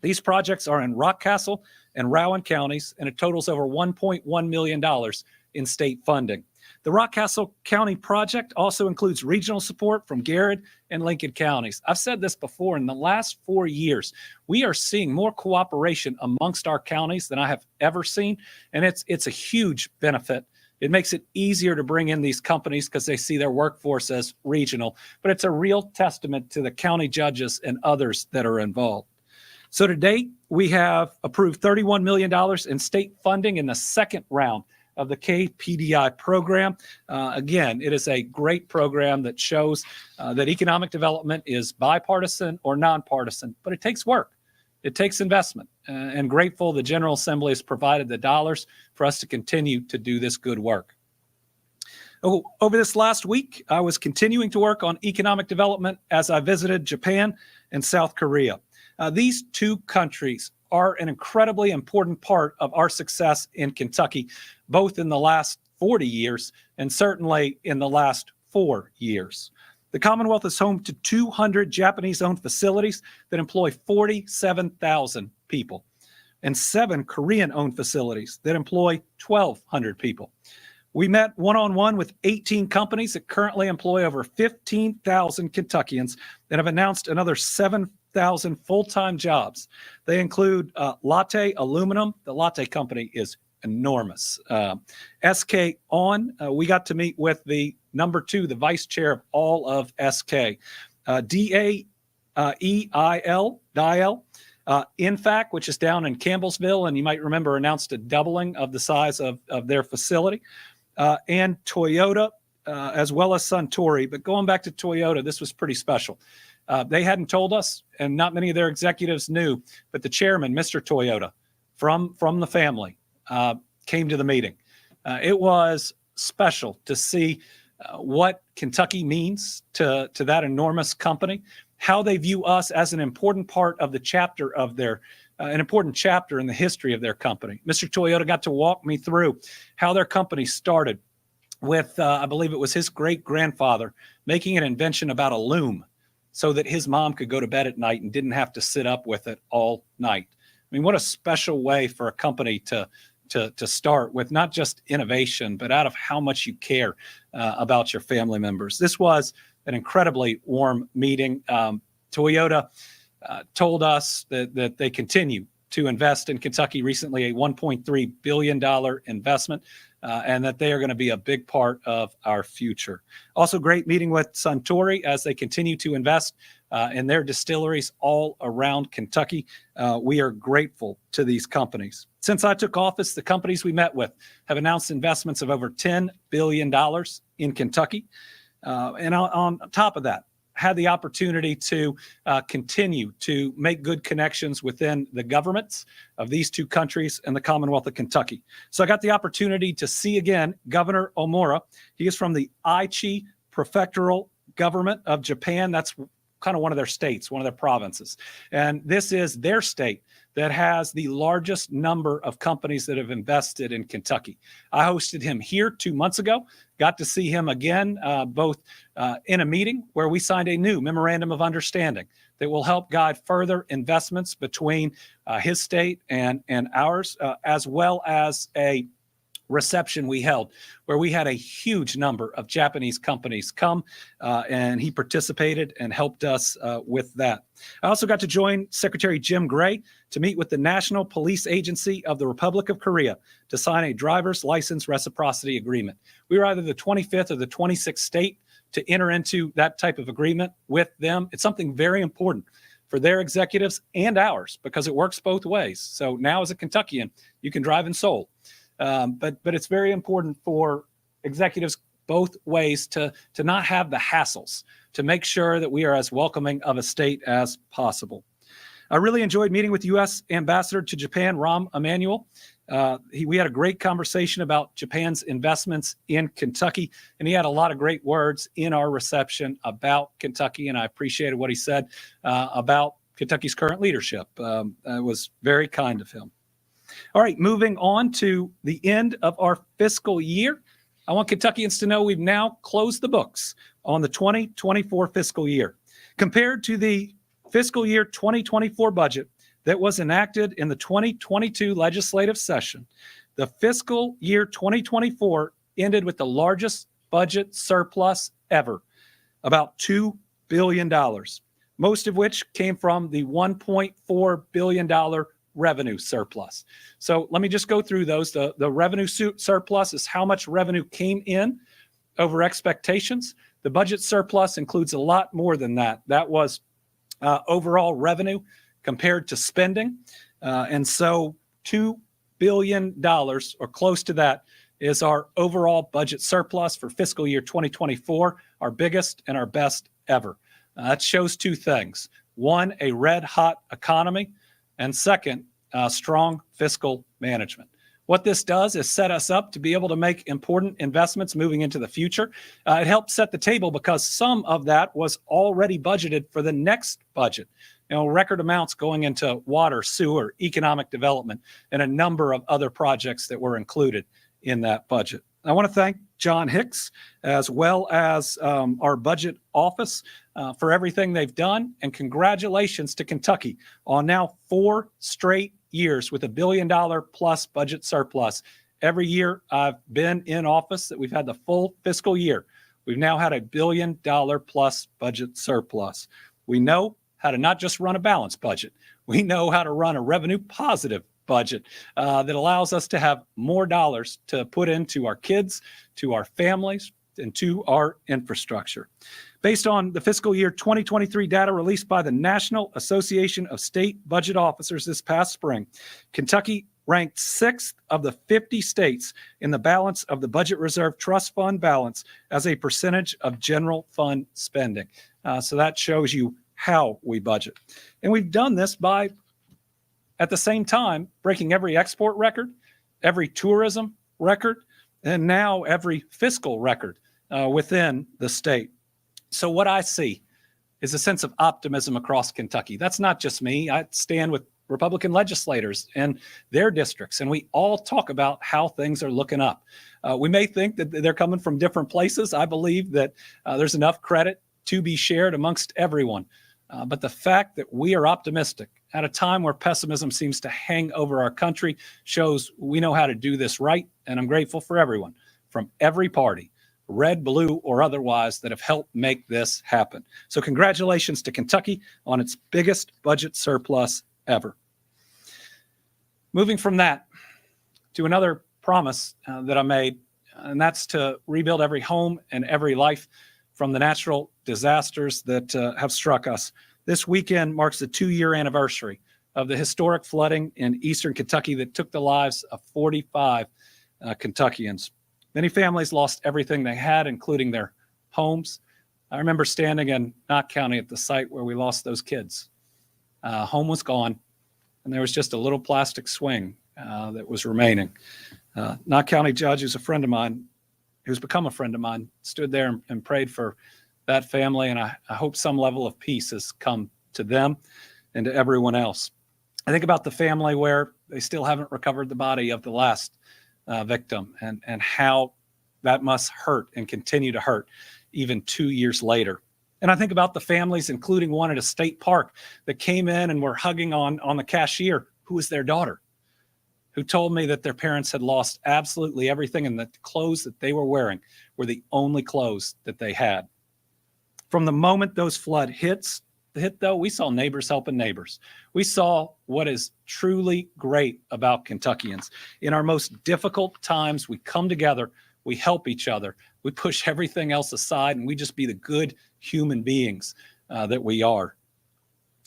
These projects are in Rockcastle and Rowan counties, and it totals over $1.1 million in state funding. The Rockcastle County project also includes regional support from Garrett and Lincoln counties. I've said this before, in the last 4 years, we are seeing more cooperation amongst our counties than I have ever seen, and it's a huge benefit. It makes it easier to bring in these companies because they see their workforce as regional, but it's a real testament to the county judges and others that are involved. So to date, we have approved $31 million in state funding in the second round of the KPDI program. Again, it is a great program that shows that economic development is bipartisan or nonpartisan, but it takes work. It takes investment, and grateful the General Assembly has provided the dollars for us to continue to do this good work. Over this last week, I was continuing to work on economic development as I visited Japan and South Korea. These two countries are an incredibly important part of our success in Kentucky, both in the last 40 years and certainly in the last 4 years. The Commonwealth is home to 200 Japanese-owned facilities that employ 47,000 people, and 7 Korean-owned facilities that employ 1,200 people. We met one-on-one with 18 companies that currently employ over 15,000 Kentuckians and have announced another 7,000 full-time jobs. They include Latte Aluminum. The Latte company is enormous. SK On, we got to meet with the number 2, the vice chair of all of SK. DAEIL, Dial, Infac, which is down in Campbellsville, and you might remember announced a doubling of the size of their facility, and Toyota, as well as Suntory. But going back to Toyota, this was pretty special. They hadn't told us, and not many of their executives knew, but the chairman, Mr. Toyota, from the family, came to the meeting. It was special to see what Kentucky means to that enormous company, how they view us as an important part of the chapter of their, an important chapter in the history of their company. Mr. Toyota got to walk me through how their company started with, I believe it was his great-grandfather, making an invention about a loom so that his mom could go to bed at night and didn't have to sit up with it all night. I mean, what a special way for a company to start with, not just innovation, but out of how much you care about your family members. This was an incredibly warm meeting. Toyota told us that they continue to invest in Kentucky, recently a $1.3 billion investment, and that they are going to be a big part of our future. Also great meeting with Suntory as they continue to invest in their distilleries all around Kentucky. We are grateful to these companies. Since I took office, the companies we met with have announced investments of over $10 billion in Kentucky. And on top of that, had the opportunity to continue to make good connections within the governments of these two countries and the Commonwealth of Kentucky. So I got the opportunity to see again Governor Omura. He is from the Aichi Prefectural Government of Japan. That's kind of one of their states, one of their provinces. And this is their state that has the largest number of companies that have invested in Kentucky. I hosted him here 2 months ago, got to see him again, both in a meeting where we signed a new memorandum of understanding that will help guide further investments between his state and ours, as well as a reception we held where we had a huge number of Japanese companies come, and he participated and helped us with that. I also got to join Secretary Jim Gray to meet with the National Police Agency of the Republic of Korea to sign a driver's license reciprocity agreement. We were either the 25th or the 26th state to enter into that type of agreement with them. It's something very important for their executives and ours because it works both ways. So now as a Kentuckian, you can drive in Seoul. But it's very important for executives both ways to not have the hassles, to make sure that we are as welcoming of a state as possible. I really enjoyed meeting with U.S. Ambassador to Japan, Rahm Emanuel. We had a great conversation about Japan's investments in Kentucky, and he had a lot of great words in our reception about Kentucky, and I appreciated what he said about Kentucky's current leadership. It was very kind of him. All right, moving on to the end of our fiscal year. I want Kentuckians to know we've now closed the books on the 2024 fiscal year. Compared to the fiscal year 2024 budget, that was enacted in the 2022 legislative session, the fiscal year 2024 ended with the largest budget surplus ever, about $2 billion, most of which came from the $1.4 billion revenue surplus. So let me just go through those. The revenue surplus is how much revenue came in over expectations. The budget surplus includes a lot more than that. That was overall revenue compared to spending. And so $2 billion or close to that is our overall budget surplus for fiscal year 2024, our biggest and our best ever. That shows two things. One, a red hot economy, and second, strong fiscal management. What this does is set us up to be able to make important investments moving into the future. It helps set the table because some of that was already budgeted for the next budget. Record amounts going into water, sewer, economic development, and a number of other projects that were included in that budget. I want to thank John Hicks as well as our budget office for everything they've done, and congratulations to Kentucky on now 4 straight years with $1 billion plus budget surplus. Every year I've been in office that we've had the full fiscal year, we've now had $1 billion plus budget surplus. We know how to not just run a balanced budget, we know how to run a revenue positive budget that allows us to have more dollars to put into our kids, to our families, and to our infrastructure. Based on the fiscal year 2023 data released by the National Association of State Budget Officers this past spring, Kentucky ranked 6th of the 50 states in the balance of the budget reserve trust fund balance as a percentage of general fund spending. So that shows you how we budget. And we've done this by, at the same time, breaking every export record, every tourism record, and now every fiscal record within the state. So what I see is a sense of optimism across Kentucky. That's not just me. I stand with Republican legislators and their districts, and we all talk about how things are looking up. We may think that they're coming from different places. I believe that there's enough credit to be shared amongst everyone. But the fact that we are optimistic at a time where pessimism seems to hang over our country shows we know how to do this right. And I'm grateful for everyone from every party, red, blue, or otherwise, that have helped make this happen. So congratulations to Kentucky on its biggest budget surplus ever. Moving from that to another promise that I made, and that's to rebuild every home and every life from the natural disasters that have struck us. This weekend marks the 2-year anniversary of the historic flooding in eastern Kentucky that took the lives of 45 Kentuckians. Many families lost everything they had, including their homes. I remember standing in Knott County at the site where we lost those kids. Home was gone, and there was just a little plastic swing that was remaining. Knott County judge, who's a friend of mine, who's become a friend of mine, stood there and prayed for that family, and I hope some level of peace has come to them and to everyone else. I think about the family where they still haven't recovered the body of the last victim, and how that must hurt and continue to hurt even 2 years later. And I think about the families, including one at a state park, that came in and were hugging on the cashier, who was their daughter, who told me that their parents had lost absolutely everything, and that the clothes that they were wearing were the only clothes that they had. From the moment those flood hit, though, we saw neighbors helping neighbors. We saw what is truly great about Kentuckians. In our most difficult times, we come together, we help each other, we push everything else aside, and we just be the good human beings that we are.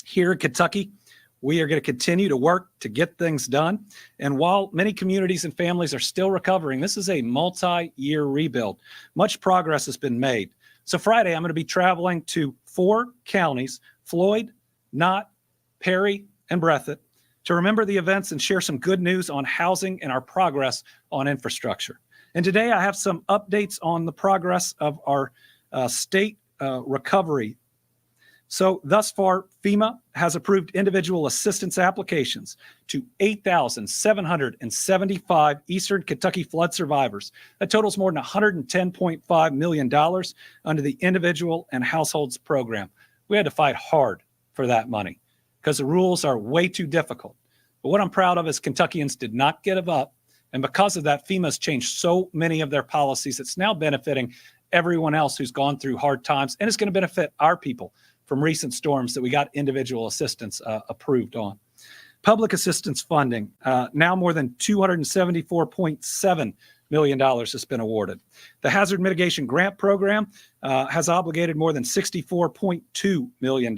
Here in Kentucky, we are going to continue to work to get things done. And while many communities and families are still recovering, this is a multi-year rebuild. Much progress has been made. So Friday, I'm going to be traveling to 4 counties, Floyd, Knott, Perry, and Breathitt, to remember the events and share some good news on housing and our progress on infrastructure. And today I have some updates on the progress of our state recovery. So thus far, FEMA has approved individual assistance applications to 8,775 Eastern Kentucky flood survivors. That totals more than $110.5 million under the Individual and Households Program. We had to fight hard for that money. because the rules are way too difficult. But what I'm proud of is Kentuckians did not give up. And because of that, FEMA has changed so many of their policies. It's now benefiting everyone else who's gone through hard times, and it's going to benefit our people from recent storms that we got individual assistance approved on. Public assistance funding, now more than $274.7 million has been awarded. The Hazard Mitigation Grant Program has obligated more than $64.2 million.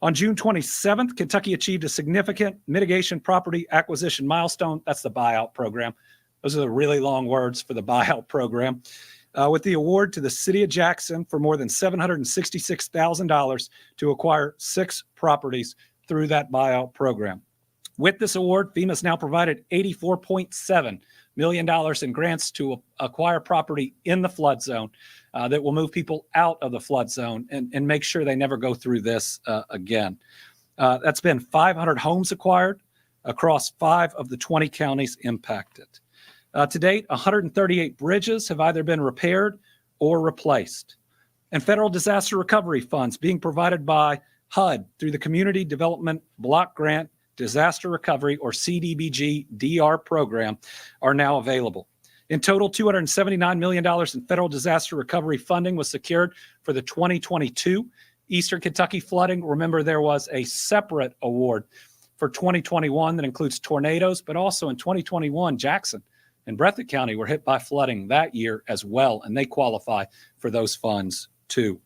On June 27th, Kentucky achieved a significant mitigation property acquisition milestone. That's the buyout program. Those are the really long words for the buyout program. With the award to the city of Jackson for more than $766,000 to acquire 6 properties through that buyout program. With this award, FEMA has now provided $84.7 million in grants to acquire property in the flood zone that will move people out of the flood zone and make sure they never go through this again. That's been 500 homes acquired across 5 of the 20 counties impacted. To date, 138 bridges have either been repaired or replaced. And federal disaster recovery funds being provided by HUD through the Community Development Block Grant Disaster Recovery, or CDBG DR program, are now available. In total, $279 million in federal disaster recovery funding was secured for the 2022 Eastern Kentucky flooding. Remember, there was a separate award for 2021 that includes tornadoes, but also in 2021, Jackson and Breathitt County were hit by flooding that year as well, and they qualify for those funds too.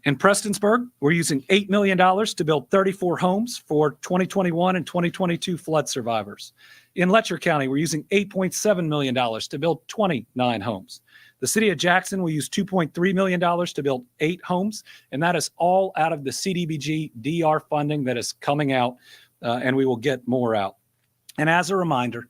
In Prestonsburg, we're using $8 million to build 34 homes for 2021 and 2022 flood survivors. In Letcher County, we're using $8.7 million to build 29 homes. The city of Jackson will use $2.3 million to build 8 homes, and that is all out of the CDBG DR funding that is coming out, and we will get more out. And as a reminder,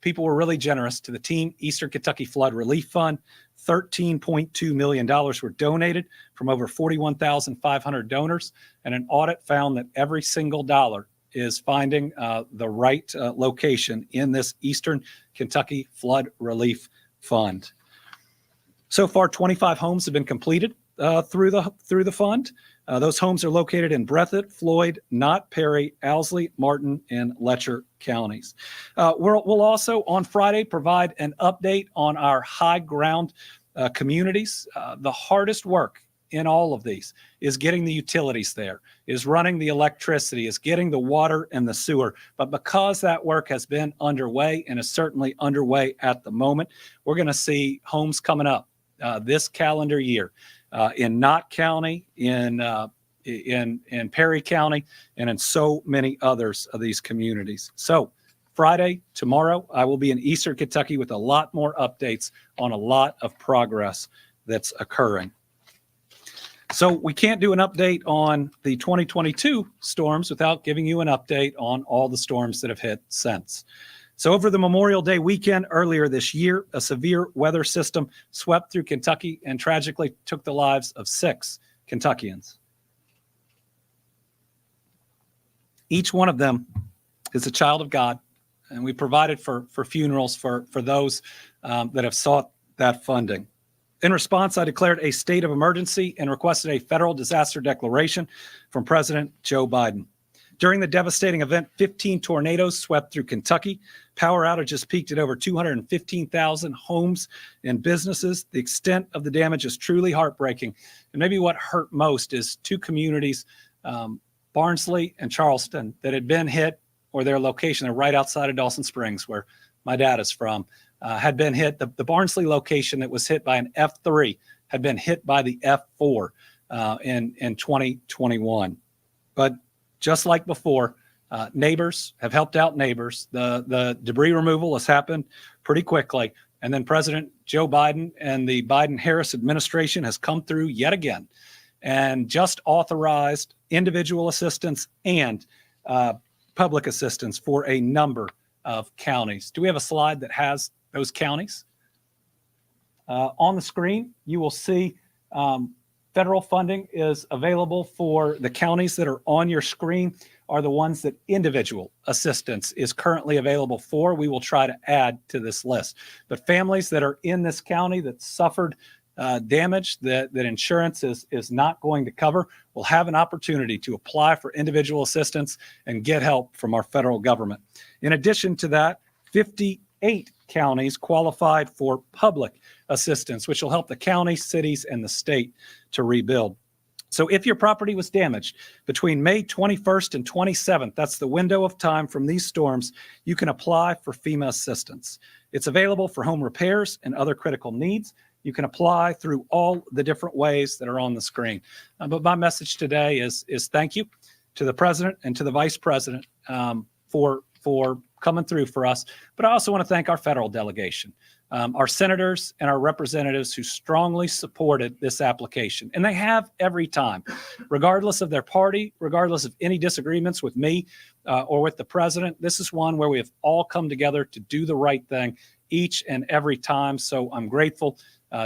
people were really generous to the Team Eastern Kentucky Flood Relief Fund. $13.2 million were donated from over 41,500 donors, and an audit found that every single dollar is finding the right location in this Eastern Kentucky Flood Relief Fund. So far, 25 homes have been completed through the fund. Those homes are located in Breathitt, Floyd, Knott, Perry, Owsley, Martin, and Letcher counties. We'll also on Friday provide an update on our high ground communities. The hardest work in all of these is getting the utilities there, is running the electricity, is getting the water and the sewer. But because that work has been underway and is certainly underway at the moment, we're going to see homes coming up this calendar year in Knott County, in Perry County, and in so many others of these communities. So Friday, tomorrow, I will be in Eastern Kentucky with a lot more updates on a lot of progress that's occurring. So we can't do an update on the 2022 storms without giving you an update on all the storms that have hit since. So over the Memorial Day weekend earlier this year, a severe weather system swept through Kentucky and tragically took the lives of 6 Kentuckians. Each one of them is a child of God, and we provided for funerals for those that have sought that funding. In response, I declared a state of emergency and requested a federal disaster declaration from President Joe Biden. During the devastating event, 15 tornadoes swept through Kentucky. Power outages peaked at over 215,000 homes and businesses. The extent of the damage is truly heartbreaking. And maybe what hurt most is 2 communities, Barnsley and Charleston, that had been hit, or their location, they're right outside of Dawson Springs, where my dad is from, had been hit. The Barnsley location that was hit by an F3 had been hit by the F4 in 2021. But just like before, neighbors have helped out neighbors. The debris removal has happened pretty quickly. And then President Joe Biden and the Biden-Harris administration has come through yet again and just authorized individual assistance and public assistance for a number of counties. Do we have a slide that has those counties? On the screen, you will see federal funding is available for the counties that are on your screen are the ones that individual assistance is currently available for. We will try to add to this list. But families that are in this county that suffered damage that insurance is not going to cover will have an opportunity to apply for individual assistance and get help from our federal government. In addition to that, 58 counties qualified for public assistance, which will help the county, cities, and the state to rebuild. So if your property was damaged between May 21st and 27th, that's the window of time from these storms, you can apply for FEMA assistance. It's available for home repairs and other critical needs. You can apply through all the different ways that are on the screen. But my message today is thank you to the president and to the vice president for coming through for us. But I also want to thank our federal delegation, our senators and our representatives who strongly supported this application. And they have every time, regardless of their party, regardless of any disagreements with me or with the president. This is one where we have all come together to do the right thing each and every time. So I'm grateful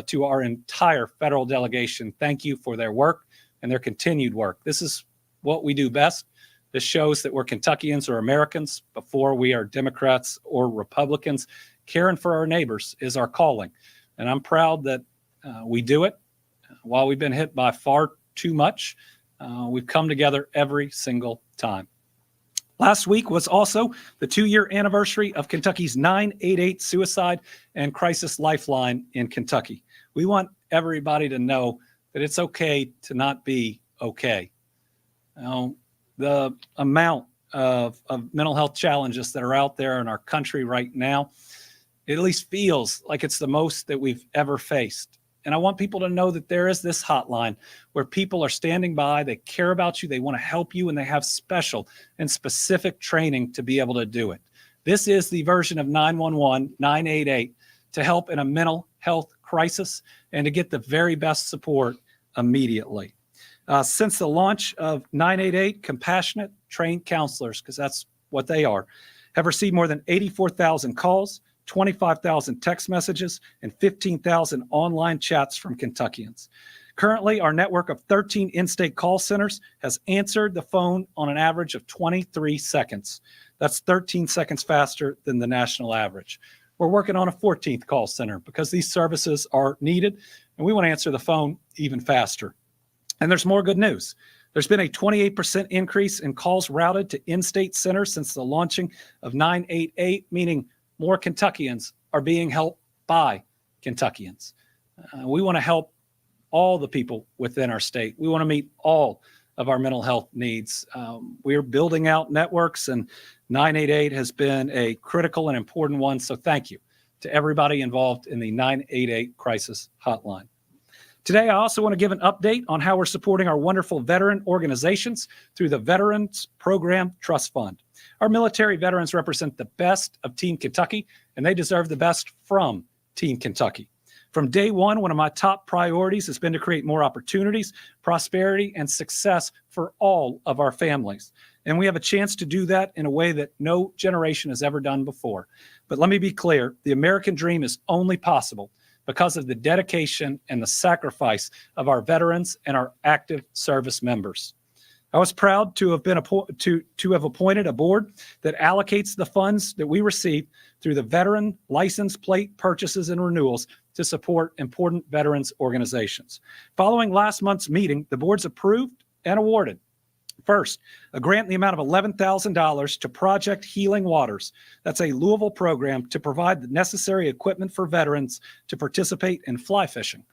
to our entire federal delegation. Thank you for their work and their continued work. This is what we do best. This shows that we're Kentuckians or Americans before we are Democrats or Republicans. Caring for our neighbors is our calling. And I'm proud that we do it. While we've been hit by far too much, we've come together every single time. Last week was also the 2-year anniversary of Kentucky's 988 Suicide and Crisis Lifeline in Kentucky. We want everybody to know that it's okay to not be okay. The amount of mental health challenges that are out there in our country right now, it at least feels like it's the most that we've ever faced. And I want people to know that there is this hotline where people are standing by, they care about you, they want to help you, and they have special and specific training to be able to do it. This is the version of 911, 988, to help in a mental health crisis and to get the very best support immediately. Since the launch of 988, compassionate trained counselors, because that's what they are, have received more than 84,000 calls, 25,000 text messages, and 15,000 online chats from Kentuckians. Currently, our network of 13 in-state call centers has answered the phone on an average of 23 seconds. That's 13 seconds faster than the national average. We're working on a 14th call center because these services are needed, and we want to answer the phone even faster. And there's more good news. There's been a 28% increase in calls routed to in-state centers since the launching of 988, meaning more Kentuckians are being helped by Kentuckians. We want to help all the people within our state. We want to meet all of our mental health needs. We're building out networks, and 988 has been a critical and important one. So thank you to everybody involved in the 988 crisis hotline. Today, I also want to give an update on how we're supporting our wonderful veteran organizations through the Veterans Program Trust Fund. Our military veterans represent the best of Team Kentucky, and they deserve the best from Team Kentucky. From day one, one of my top priorities has been to create more opportunities, prosperity, and success for all of our families. And we have a chance to do that in a way that no generation has ever done before. But let me be clear, the American dream is only possible because of the dedication and the sacrifice of our veterans and our active service members. I was proud to have been to have appointed a board that allocates the funds that we receive through the veteran license plate purchases and renewals to support important veterans organizations. Following last month's meeting, the board's approved and awarded, first, a grant in the amount of $11,000 to Project Healing Waters. That's a Louisville program to provide the necessary equipment for veterans to participate in fly fishing.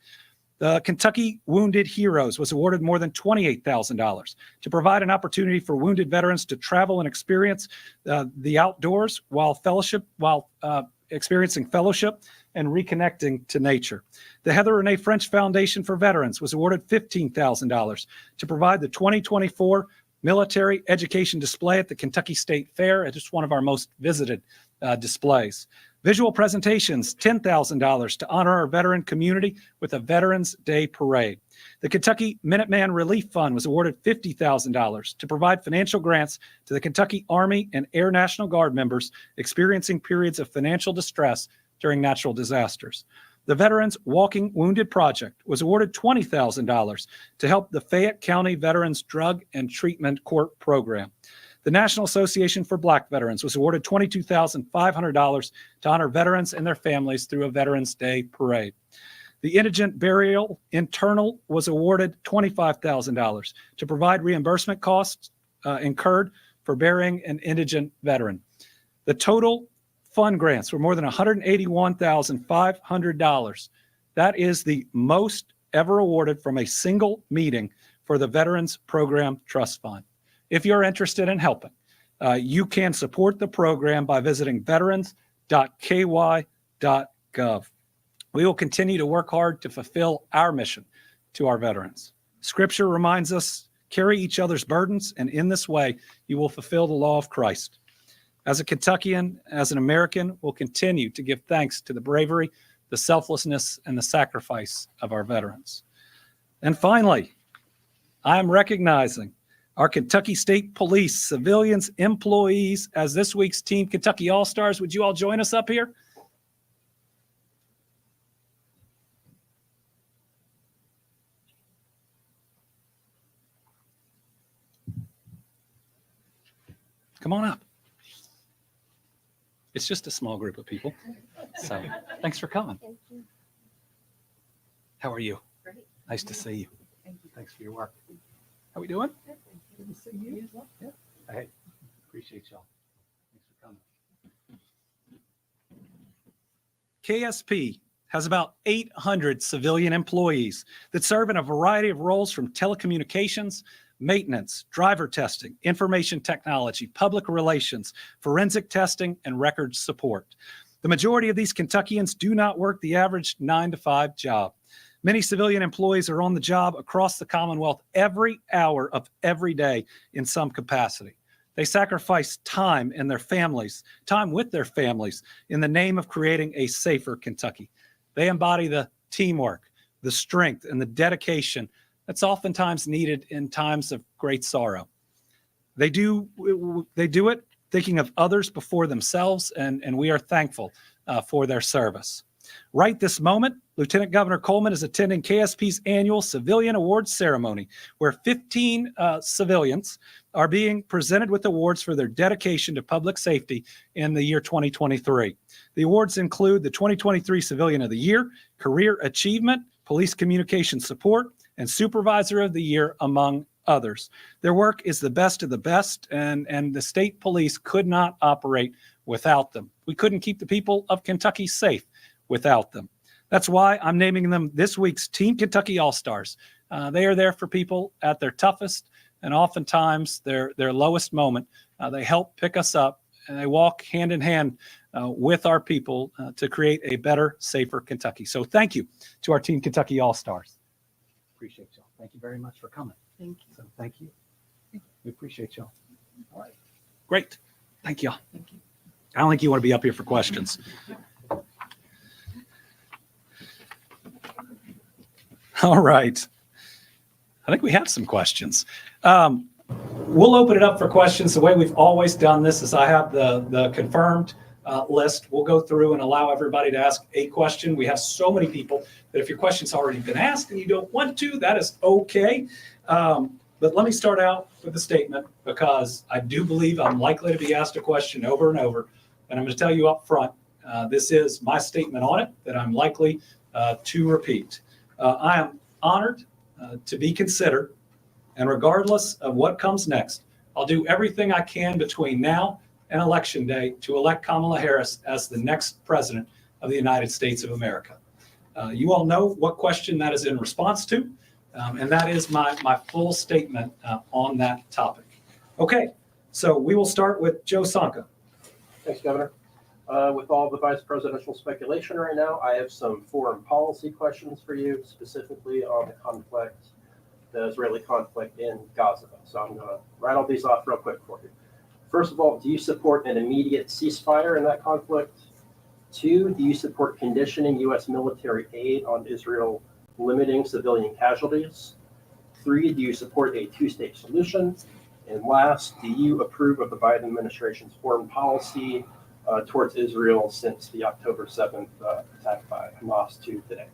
The Kentucky Wounded Heroes was awarded more than $28,000 to provide an opportunity for wounded veterans to travel and experience the outdoors while experiencing fellowship and reconnecting to nature. The Heather Renee French Foundation for Veterans was awarded $15,000 to provide the 2024 military education display at the Kentucky State Fair. It's one of our most visited displays. Visual presentations, $10,000 to honor our veteran community with a Veterans Day Parade. The Kentucky Minuteman Relief Fund was awarded $50,000 to provide financial grants to the Kentucky Army and Air National Guard members experiencing periods of financial distress during natural disasters. The Veterans Walking Wounded Project was awarded $20,000 to help the Fayette County Veterans Drug and Treatment Court Program. The National Association for Black Veterans was awarded $22,500 to honor veterans and their families through a Veterans Day Parade. The indigent burial internal was awarded $25,000 to provide reimbursement costs incurred for burying an indigent veteran. The total fund grants were more than $181,500. That is the most ever awarded from a single meeting for the Veterans Program Trust Fund. If you're interested in helping, you can support the program by visiting veterans.ky.gov. We will continue to work hard to fulfill our mission to our veterans. Scripture reminds us, carry each other's burdens, and in this way, you will fulfill the law of Christ. As a Kentuckian, as an American, we'll continue to give thanks to the bravery, the selflessness, and the sacrifice of our veterans. And finally, I am recognizing our Kentucky State Police civilians, employees as this week's Team Kentucky All-Stars. Would you all join us up here? Come on up. It's just a small group of people. So thanks for coming. Thank you. How are you? Great. Nice to see you. Thank you. Thanks for your work. How we doing? Good to see you as well. Yeah. Hey, appreciate y'all. Thanks for coming. KSP has about 800 civilian employees that serve in a variety of roles from telecommunications, maintenance, driver testing, information technology, public relations, forensic testing, and records support. The majority of these Kentuckians do not work the average 9-to-5 job. Many civilian employees are on the job across the Commonwealth every hour of every day in some capacity. They sacrifice time with their families in the name of creating a safer Kentucky. They embody the teamwork, the strength, and the dedication that's oftentimes needed in times of great sorrow. They do it thinking of others before themselves, and we are thankful for their service. Right this moment, Lieutenant Governor Coleman is attending KSP's annual Civilian Awards Ceremony, where 15 civilians are being presented with awards for their dedication to public safety in the year 2023. The awards include the 2023 Civilian of the Year, Career Achievement, Police Communication Support, and Supervisor of the Year, among others. Their work is the best of the best, and the state police could not operate without them. We couldn't keep the people of Kentucky safe without them. That's why I'm naming them this week's Team Kentucky All-Stars. They are there for people at their toughest and oftentimes their lowest moment. They help pick us up, and they walk hand in hand with our people to create a better, safer Kentucky. So thank you to our Team Kentucky All-Stars. Appreciate y'all. Thank you very much for coming. Thank you. So thank you. We appreciate y'all. All right. Great. Thank y'all. Thank you. I don't think you want to be up here for questions. All right. I think we have some questions. We'll open it up for questions. The way we've always done this is I have the confirmed list. We'll go through and allow everybody to ask a question. We have so many people that if your question's already been asked and you don't want to, that is okay. But let me start out with a statement, because I do believe I'm likely to be asked a question over and over. And I'm going to tell you up front, this is my statement on it that I'm likely to repeat. I am honored to be considered, and regardless of what comes next, I'll do everything I can between now and Election Day to elect Kamala Harris as the next president of the United States of America. You all know what question that is in response to, and that is my full statement on that topic. Okay, so we will start with Joe Sonka. Thanks, Governor. With all the vice presidential speculation right now, I have some foreign policy questions for you, specifically on the conflict, the Israeli conflict in Gaza. So I'm going to rattle these off real quick for you. First of all, do you support an immediate ceasefire in that conflict? 2, do you support conditioning U.S. military aid on Israel limiting civilian casualties? 3, do you support a two-state solution? And last, do you approve of the Biden administration's foreign policy towards Israel since the October 7th attack by Hamas to today?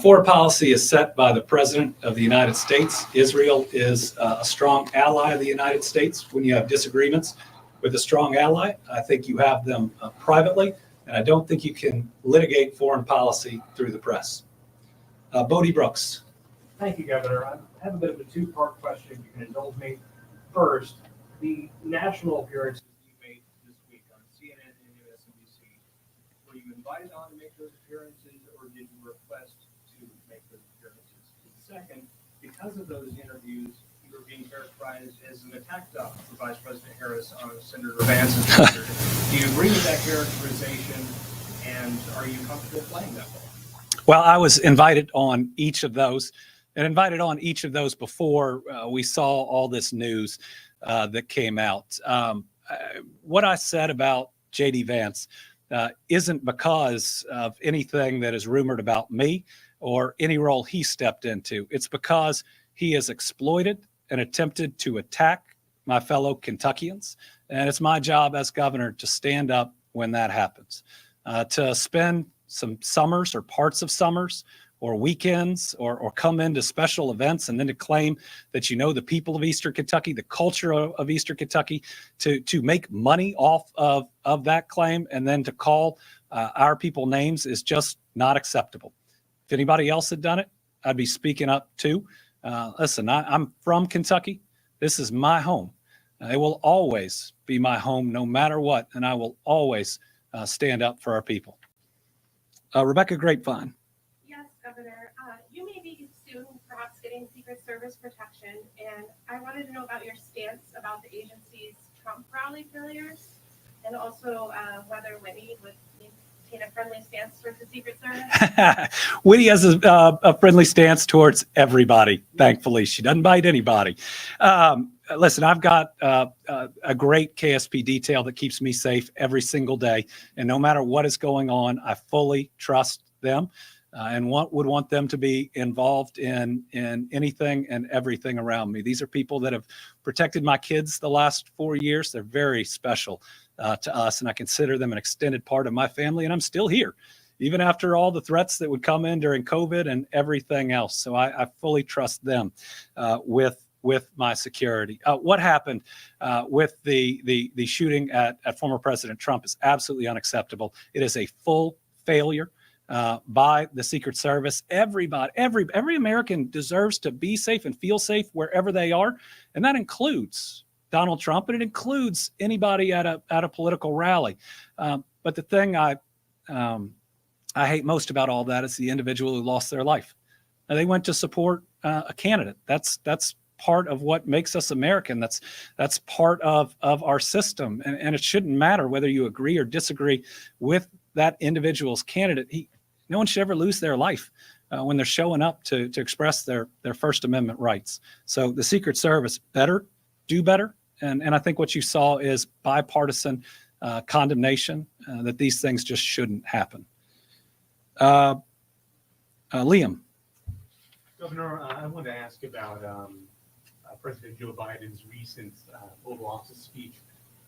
Foreign policy is set by the President of the United States. Israel is a strong ally of the United States. When you have disagreements with a strong ally, I think you have them privately, and I don't think you can litigate foreign policy through the press. Bodie Brooks. Thank you, Governor. I have a bit of a two-part question, if you can indulge me. First, the national appearances you made this week on CNN and MSNBC, were you invited on to make those appearances, or did you request to make those appearances? Second, because of those interviews, you were being characterized as an attack dog for Vice President Harris on Senator Vance's record. Do you agree with that characterization, and are you comfortable playing that role? Well, I was invited on each of those, and invited on each of those before we saw all this news that came out. What I said about J.D. Vance isn't because of anything that is rumored about me or any role he stepped into. It's because he has exploited and attempted to attack my fellow Kentuckians, and it's my job as governor to stand up when that happens. To spend some summers or parts of summers or weekends or come into special events and then to claim that you know the people of Eastern Kentucky, the culture of Eastern Kentucky, to make money off of that claim and then to call our people names is just not acceptable. If anybody else had done it, I'd be speaking up too. Listen, I'm from Kentucky. This is my home. It will always be my home no matter what, and I will always stand up for our people. Rebecca Grapevine. Yes, Governor. You may be soon perhaps getting Secret Service protection, and I wanted to know about your stance about the agency's Trump rally failures, and also whether Whitney would maintain a friendly stance towards the Secret Service. Whitney has a friendly stance towards everybody. Thankfully, she doesn't bite anybody. Listen, I've got a great KSP detail that keeps me safe every single day. And no matter what is going on, I fully trust them and would want them to be involved in anything and everything around me. These are people that have protected my kids the last 4 years. They're very special to us, and I consider them an extended part of my family, and I'm still here, even after all the threats that would come in during COVID and everything else. So I fully trust them with my security. What happened with the shooting at former President Trump is absolutely unacceptable. It is a full failure by the Secret Service. Every American deserves to be safe and feel safe wherever they are, and that includes Donald Trump, and it includes anybody at a political rally. But the thing I hate most about all that is the individual who lost their life. Now, they went to support a candidate. That's part of what makes us American. That's part of our system, and it shouldn't matter whether you agree or disagree with that individual's candidate. No one should ever lose their life when they're showing up to express their First Amendment rights. So the Secret Service better do better, and I think what you saw is bipartisan condemnation that these things just shouldn't happen. Liam. Governor, I wanted to ask about President Joe Biden's recent Oval Office speech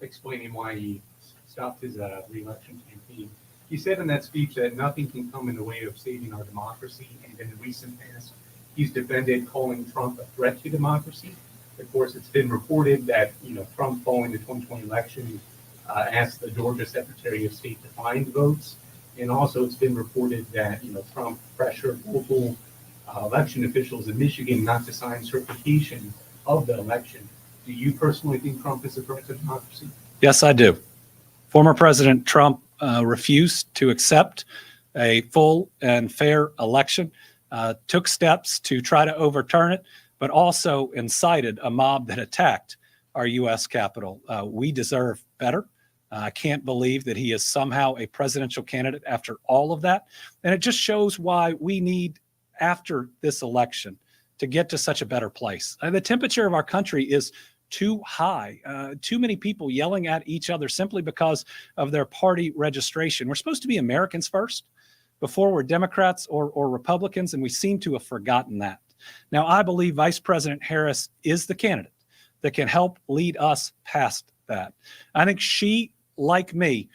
explaining why he stopped his re-election campaign. He said in that speech that nothing can come in the way of saving our democracy, and in the recent past, he's defended calling Trump a threat to democracy. Of course, it's been reported that Trump, following the 2020 election, asked the Georgia Secretary of State to find votes, and also it's been reported that Trump pressured local election officials in Michigan not to sign certification of the election. Do you personally think Trump is a threat to democracy? Yes, I do. Former President Trump refused to accept a full and fair election, took steps to try to overturn it, but also incited a mob that attacked our U.S. Capitol. We deserve better. I can't believe that he is somehow a presidential candidate after all of that. And it just shows why we need, after this election, to get to such a better place. The temperature of our country is too high. Too many people yelling at each other simply because of their party registration. We're supposed to be Americans first before we're Democrats or Republicans, and we seem to have forgotten that. Now, I believe Vice President Harris is the candidate that can help lead us past that. I think she, like me,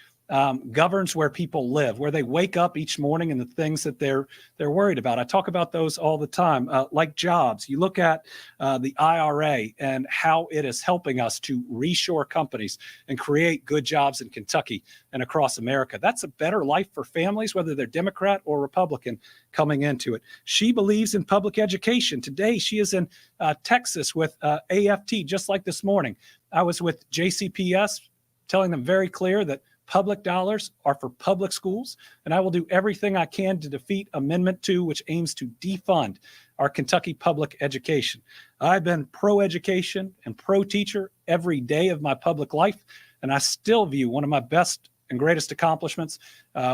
governs where people live, where they wake up each morning and the things that they're worried about. I talk about those all the time, like jobs. You look at the IRA and how it is helping us to reshore companies and create good jobs in Kentucky and across America. That's a better life for families, whether they're Democrat or Republican, coming into it. She believes in public education. Today, she is in Texas with AFT, just like this morning. I was with JCPS, telling them very clear that public dollars are for public schools, and I will do everything I can to defeat Amendment 2, which aims to defund our Kentucky public education. I've been pro-education and pro-teacher every day of my public life, and I still view one of my best and greatest accomplishments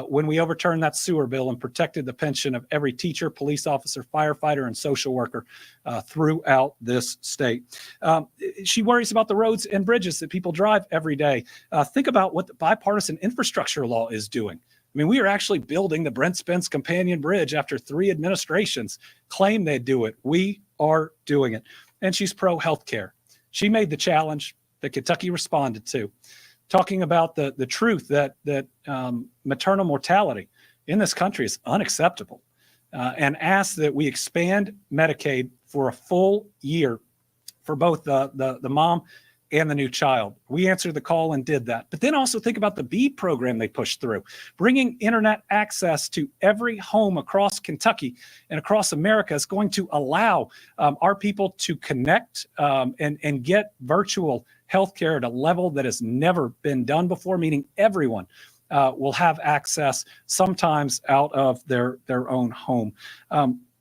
when we overturned that sewer bill and protected the pension of every teacher, police officer, firefighter, and social worker throughout this state. She worries about the roads and bridges that people drive every day. Think about what the bipartisan infrastructure law is doing. I mean, we are actually building the Brent Spence Companion Bridge after 3 administrations claimed they'd do it. We are doing it. And she's pro-healthcare. She made the challenge that Kentucky responded to, talking about the truth that maternal mortality in this country is unacceptable, and asked that we expand Medicaid for a full year for both the mom and the new child. We answered the call and did that. But then also think about the BEAD program they pushed through, bringing internet access to every home across Kentucky and across America is going to allow our people to connect and get virtual healthcare at a level that has never been done before, meaning everyone will have access, sometimes out of their own home.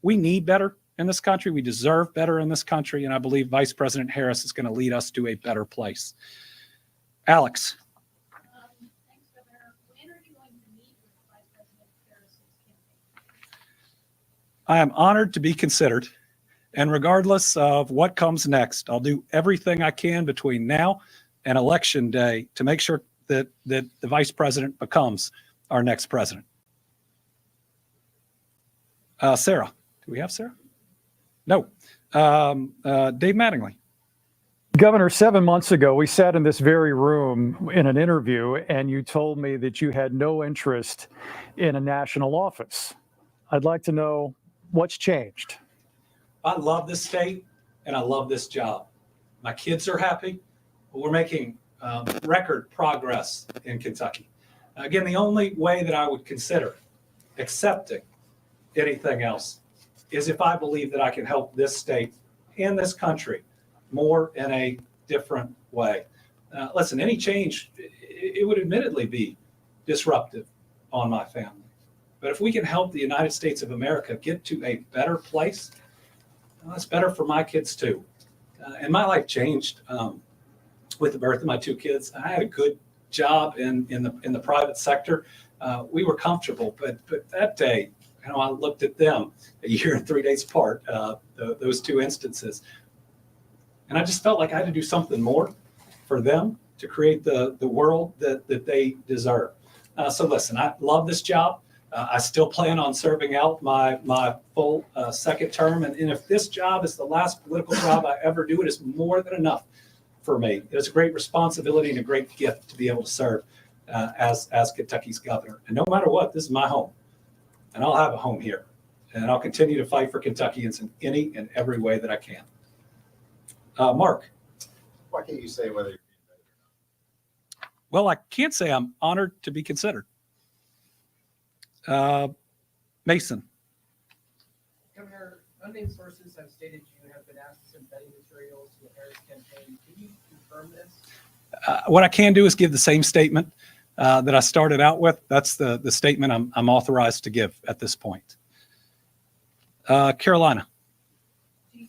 We need better in this country. We deserve better in this country. And I believe Vice President Harris is going to lead us to a better place. Alex. Thanks, Governor. When are you going to meet with Vice President Harris's campaign? I am honored to be considered. And regardless of what comes next, I'll do everything I can between now and Election Day to make sure that the Vice President becomes our next president. Sarah. Do we have Sarah? No. Dave Mattingly. Governor, 7 months ago, we sat in this very room in an interview, and you told me that you had no interest in a national office. I'd like to know what's changed. I love this state and I love this job. My kids are happy. We're making record progress in Kentucky. Again, the only way that I would consider accepting anything else is if I believe that I can help this state and this country more in a different way. Listen, any change, it would admittedly be disruptive on my family. But if we can help the United States of America get to a better place, well, that's better for my kids too. And my life changed with the birth of my 2 kids. I had a good job in the private sector. We were comfortable, but that day, I looked at them a year and 3 days apart, those 2 instances. And I just felt like I had to do something more for them to create the world that they deserve. So listen, I love this job. I still plan on serving out my full second term. And if this job is the last political job I ever do, it is more than enough for me. It's a great responsibility and a great gift to be able to serve as Kentucky's governor. And no matter what, this is my home. And I'll have a home here. And I'll continue to fight for Kentuckians in any and every way that I can. Mark. Why can't you say whether you're being vetted or not? Well, I can't say I'm honored to be considered. Mason. Governor, unnamed sources have stated you have been asked to send vetting materials to the Harris campaign. Can you confirm this? What I can do is give the same statement that I started out with. That's the statement I'm authorized to give at this point. Carolina. Do you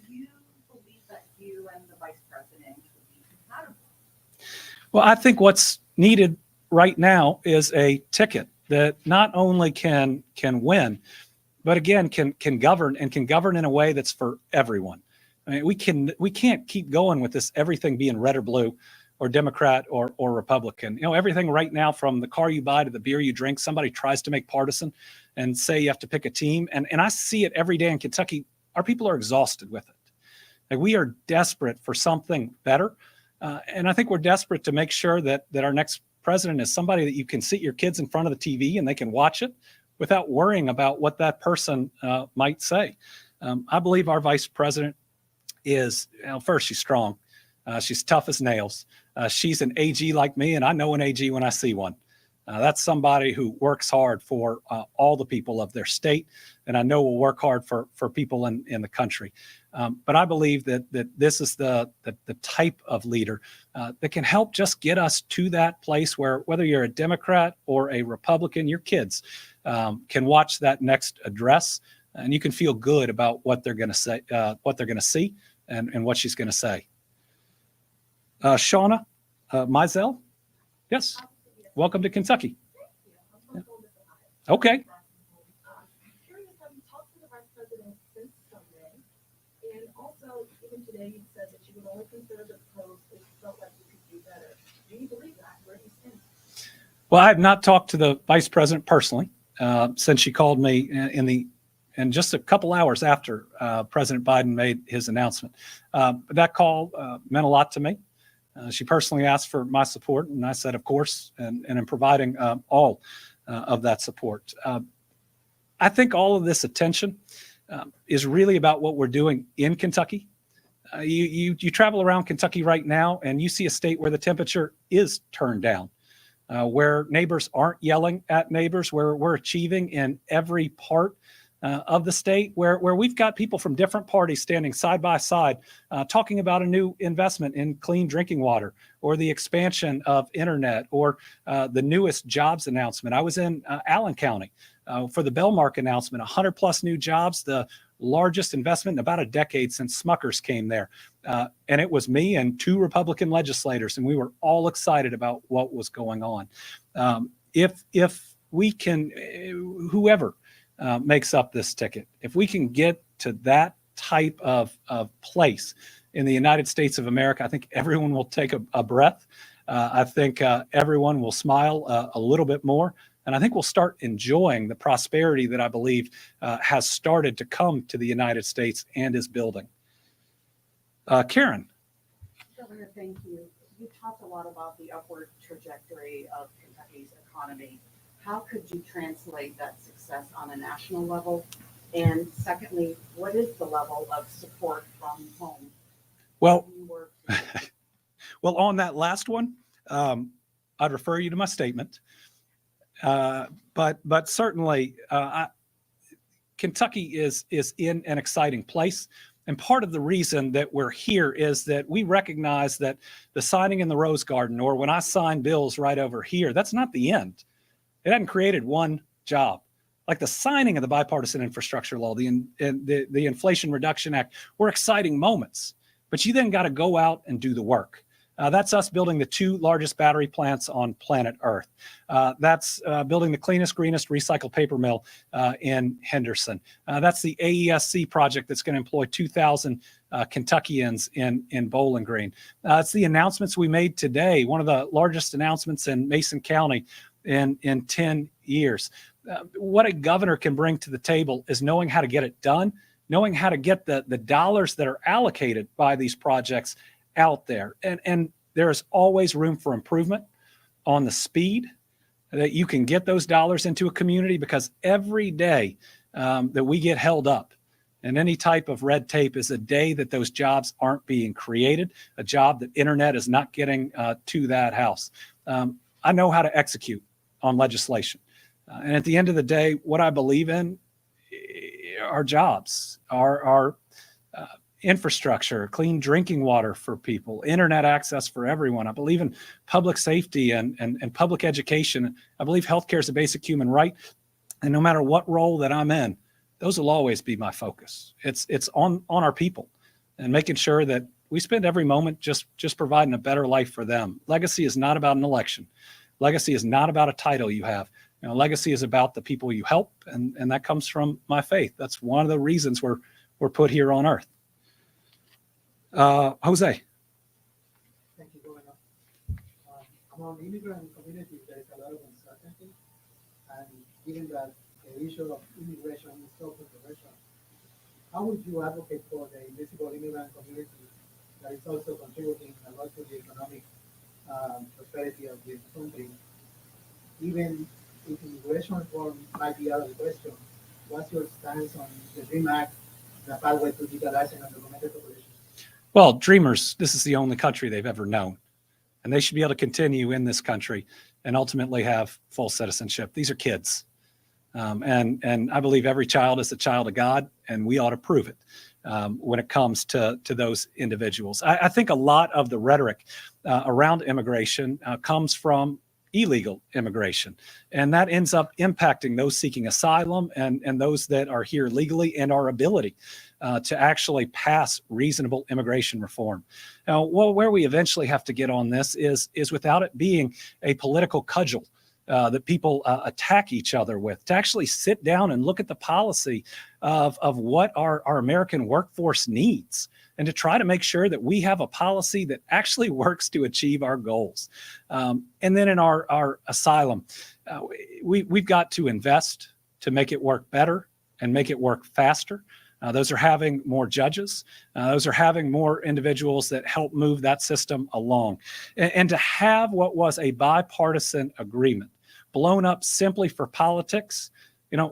believe that you and the Vice President will be compatible? Well, I think what's needed right now is a ticket that not only can win, but again can govern and can govern in a way that's for everyone. I mean, we can't keep going with this everything being red or blue, or Democrat or Republican. Everything right now, from the car you buy to the beer you drink, somebody tries to make partisan and say you have to pick a team. And I see it every day in Kentucky. Our people are exhausted with it. Like, we are desperate for something better. And I think we're desperate to make sure that our next president is somebody that you can sit your kids in front of the TV and they can watch it without worrying about what that person might say. I believe our vice president is, first, she's strong. She's tough as nails. She's an AG like me, and I know an AG when I see one. That's somebody who works hard for all the people of their state, and I know will work hard for people in the country. But I believe that this is the type of leader that can help just get us to that place where, whether you're a Democrat or a Republican, your kids can watch that next address, and you can feel good about what they're going to say, what they're going to see, and what she's going to say. Shauna Mizell, yes. Welcome to Kentucky. Yeah. Okay. Curious, have you talked to the vice president since Sunday? And also, even today, you said that you would only consider the post if you felt like you could do better. Do you believe that? Where do you stand? Well, I have not talked to the vice president personally since she called me in just a couple hours after President Biden made his announcement. That call meant a lot to me. She personally asked for my support, and I said, of course, and in providing all of that support. I think all of this attention is really about what we're doing in Kentucky. You travel around Kentucky right now, and you see a state where the temperature is turned down, where neighbors aren't yelling at neighbors, where we're achieving in every part of the state, where we've got people from different parties standing side by side, talking about a new investment in clean drinking water, or the expansion of internet, or the newest jobs announcement. I was in Allen County for the Bellmark announcement, 100 plus new jobs, the largest investment in about a decade since Smuckers came there. And it was me and 2 Republican legislators, and we were all excited about what was going on. If we can, whoever makes up this ticket, if we can get to that type of place in the United States of America, I think everyone will take a breath. I think everyone will smile a little bit more. And I think we'll start enjoying the prosperity that I believe has started to come to the United States and is building. Karen. Governor, thank you. You talked a lot about the upward trajectory of Kentucky's economy. How could you translate that success on a national level? And secondly, what is the level of support from home? Well, well, on that last one, I'd refer you to my statement. But certainly, Kentucky is in an exciting place. And part of the reason that we're here is that we recognize that the signing in the Rose Garden, or when I sign bills right over here, that's not the end. It hadn't created one job. Like the signing of the bipartisan infrastructure law, the Inflation Reduction Act, were exciting moments. But you then got to go out and do the work. That's us building the 2 largest battery plants on planet Earth. That's building the cleanest, greenest recycled paper mill in Henderson. That's the AESC project that's going to employ 2,000 Kentuckians in Bowling Green. It's the announcements we made today, one of the largest announcements in Mason County in 10 years. What a governor can bring to the table is knowing how to get it done, knowing how to get the dollars that are allocated by these projects out there. And there's always room for improvement on the speed that you can get those dollars into a community, because every day that we get held up in any type of red tape is a day that those jobs aren't being created, a job that internet is not getting to that house. I know how to execute on legislation. And at the end of the day, what I believe in are jobs, our infrastructure, clean drinking water for people, internet access for everyone. I believe in public safety and public education. I believe healthcare is a basic human right. And no matter what role that I'm in, those will always be my focus. It's on our people and making sure that we spend every moment just providing a better life for them. Legacy is not about an election. Legacy is not about a title you have. Legacy is about the people you help, and that comes from my faith. That's one of the reasons we're put here on earth. Jose. Thank you, Governor. Among immigrant communities, there is a lot of uncertainty, and given that the issue of immigration is so controversial, how would you advocate for the invisible immigrant community that is also contributing a lot to the economic prosperity of this country even if immigration reform might be out of the question, what's your stance on the DREAM Act, the pathway to legalizing undocumented population? Well, Dreamers, this is the only country they've ever known, and they should be able to continue in this country and ultimately have full citizenship. These are kids. And I believe every child is a child of God, and we ought to prove it when it comes to those individuals. I think a lot of the rhetoric around immigration comes from illegal immigration, and that ends up impacting those seeking asylum and those that are here legally, and our ability to actually pass reasonable immigration reform. Now, well, where we eventually have to get on this is without it being a political cudgel that people attack each other with, to actually sit down and look at the policy of what our American workforce needs, and to try to make sure that we have a policy that actually works to achieve our goals. And then in our asylum, we've got to invest to make it work better and make it work faster. Those are having more judges. Those are having more individuals that help move that system along. And to have what was a bipartisan agreement blown up simply for politics,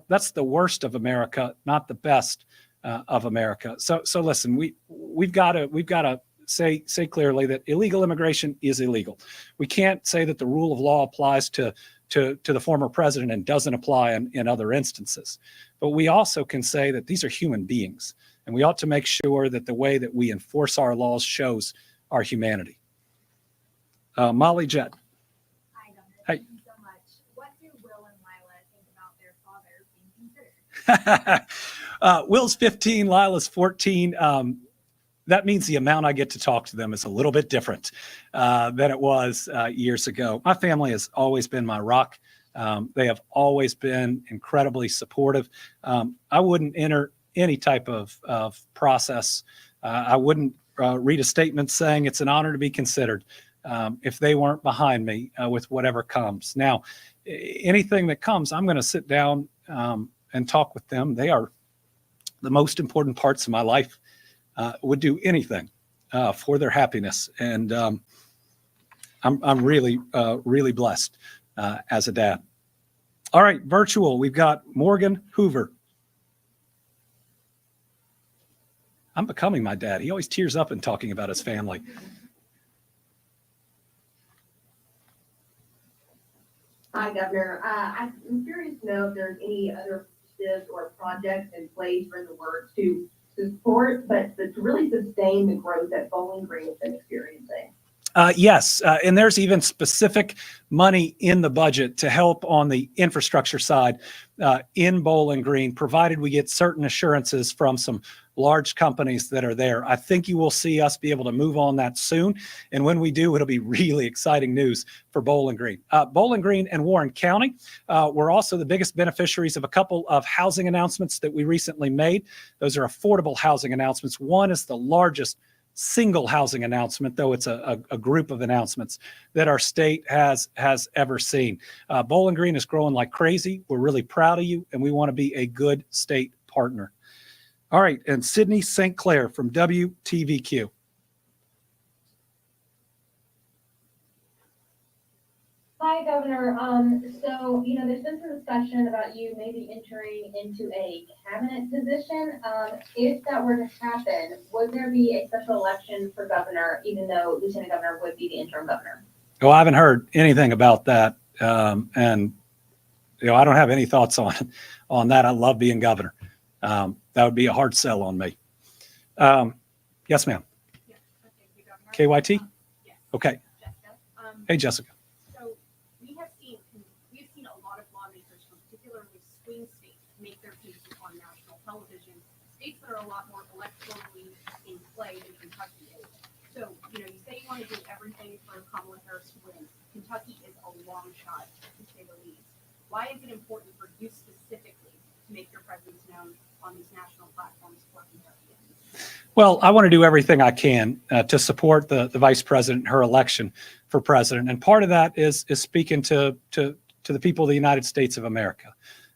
that's the worst of America, not the best of America. So listen, we've got to say clearly that illegal immigration is illegal. We can't say that the rule of law applies to the former president and doesn't apply in other instances. But we also can say that these are human beings, and we ought to make sure that the way that we enforce our laws shows our humanity. Molly Jett. Hi, Governor. Hey. Thank you so much. What do Will and Lila think about their father being considered? Will's 15, Lila's 14. That means the amount I get to talk to them is a little bit different than it was years ago. My family has always been my rock. They have always been incredibly supportive. I wouldn't enter any type of process. I wouldn't read a statement saying it's an honor to be considered if they weren't behind me with whatever comes. Now, anything that comes, I'm going to sit down and talk with them. They are the most important parts of my life. Would do anything for their happiness, and I'm really blessed as a dad. All right, virtual. We've got Morgan Hoover. I'm becoming my dad. He always tears up in talking about his family. Hi, Governor. I'm curious to know if there's any other initiatives or projects in place for the work to support, but to really sustain the growth that Bowling Green has been experiencing. Yes, and there's even specific money in the budget to help on the infrastructure side in Bowling Green, provided we get certain assurances from some large companies that are there. I think you will see us be able to move on that soon. And when we do, it'll be really exciting news for Bowling Green. Bowling Green and Warren County were also the biggest beneficiaries of a couple of housing announcements that we recently made. Those are affordable housing announcements. One is the largest single housing announcement, though it's a group of announcements that our state has ever seen. Bowling Green is growing like crazy. We're really proud of you, and we want to be a good state partner. All right, and Sydney St. Clair from WTVQ. Hi, Governor. So, there's been some discussion about you maybe entering into a cabinet position. If that were to happen, would there be a special election for governor, even though lieutenant governor would be the interim governor? Oh, I haven't heard anything about that. And, I don't have any thoughts on that. I love being governor. That would be a hard sell on me. Yes, ma'am. Yes, thank you, Governor. KYT? Yes. Okay. Jessica. Hey, Jessica. So we've seen a lot of lawmakers from particularly swing states make their cases on national television, states that are a lot more electorally in play than Kentucky is. So, you say you want to do everything for Kamala Harris to win. Kentucky is a long shot, to say the least. Why is it important for you specifically to make your presence known on these national platforms for Kentuckians? Well, I want to do everything I can to support the vice president, her election for president. And part of that is speaking to the people of the United States of America.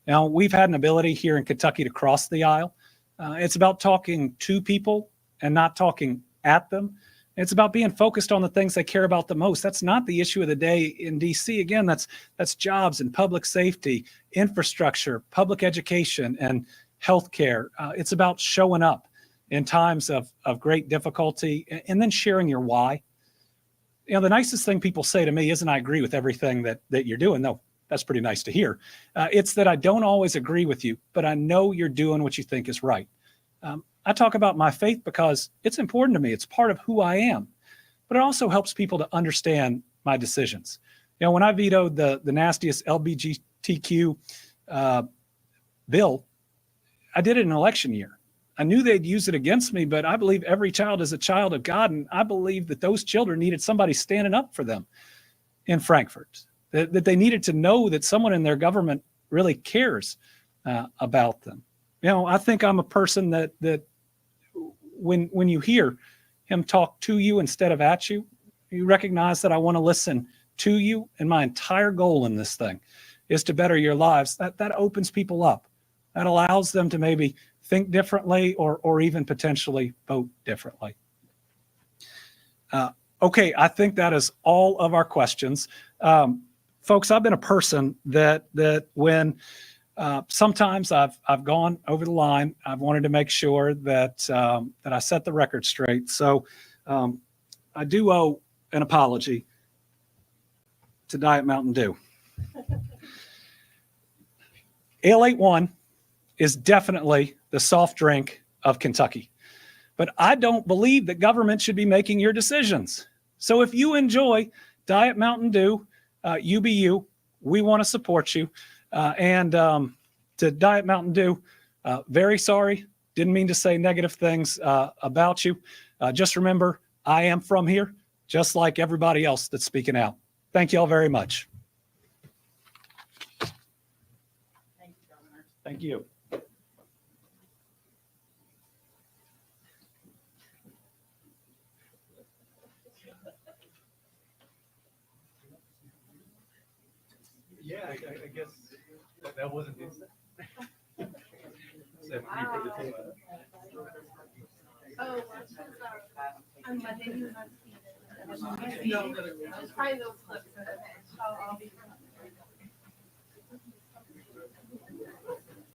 Now, we've had an ability here in Kentucky to cross the aisle. It's about talking to people and not talking at them. It's about being focused on the things they care about the most. That's not the issue of the day in DC. Again, that's jobs and public safety, infrastructure, public education, and healthcare. It's about showing up in times of great difficulty and then sharing your why. You know, the nicest thing people say to me isn't I agree with everything that you're doing. No, that's pretty nice to hear. It's that I don't always agree with you, but I know you're doing what you think is right. I talk about my faith because it's important to me. It's part of who I am, but it also helps people to understand my decisions. You know, when I vetoed the nastiest LGBTQ bill, I did it in an election year. I knew they'd use it against me, but I believe every child is a child of God, and I believe that those children needed somebody standing up for them in Frankfurt, that they needed to know that someone in their government really cares about them. You know, I think I'm a person that when you hear him talk to you instead of at you, you recognize that I want to listen to you, and my entire goal in this thing is to better your lives. That opens people up. That allows them to maybe think differently or even potentially vote differently. Okay, I think that is all of our questions. Folks, I've been a person that when sometimes I've gone over the line, I've wanted to make sure that I set the record straight. So I do owe an apology to Diet Mountain Dew. Ale 81 is definitely the soft drink of Kentucky. But I don't believe that government should be making your decisions. So if you enjoy Diet Mountain Dew, you be you. We want to support you. And to Diet Mountain Dew, very sorry. Didn't mean to say negative things about you. Just remember, I am from here, just like everybody else that's speaking out. Thank you all very much. Thank you, Governor. Thank you. Yeah, I guess that wasn't his. So you put the tape on. Oh, on Monday, he was on CNN. Just find those clips. I'll be.